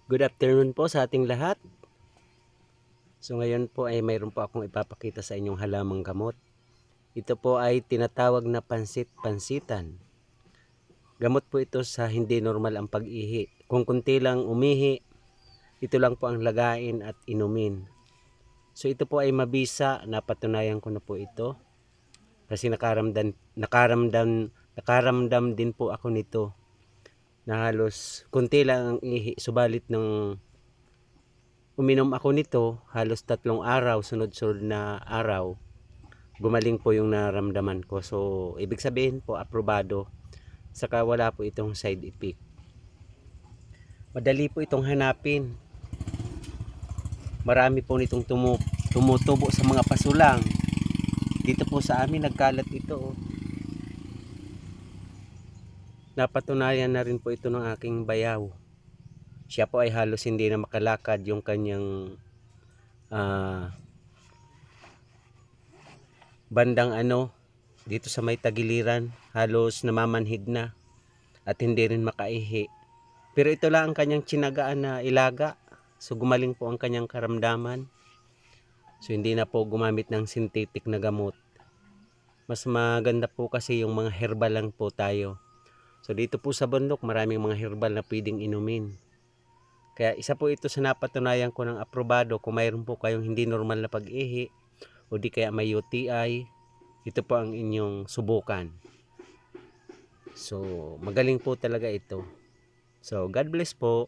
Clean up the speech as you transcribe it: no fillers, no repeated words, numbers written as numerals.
Good afternoon po sa ating lahat. So ngayon po ay mayroon po akong ipapakita sa inyong halamang gamot. Ito po ay tinatawag na pansit-pansitan. Gamot po ito sa hindi normal ang pag-ihi. Kung kunti lang umihi, ito lang po ang lagain at inumin. So ito po ay mabisa, napatunayan ko na po ito. Kasi nakaramdam din po ako nito na halos kunti lang ang ihi, subalit ng uminom ako nito halos 3 araw, sunod-sunod na araw, gumaling po yung naramdaman ko. So ibig sabihin po aprobado, saka wala po itong side effect. Madali po itong hanapin, marami po nitong tumutubo sa mga pasulang. Dito po sa amin nagkalat ito. Napatunayan na rin po ito ng aking bayaw. Siya po ay halos hindi na makalakad, yung kanyang bandang dito sa may tagiliran, halos namamanhid na at hindi rin makaihi. Pero ito lang ang kanyang tsinagaan na ilaga. So gumaling po ang kanyang karamdaman. So hindi na po gumamit ng synthetic na gamot. Mas maganda po kasi yung mga herbal lang po tayo. So dito po sa bundok maraming mga herbal na pwedeng inumin. Kaya isa po ito sa napatunayan ko ng aprobado. Kung mayroon po kayong hindi normal na pag-ihi o di kaya may UTI, ito po ang inyong subukan. So magaling po talaga ito. So God bless po.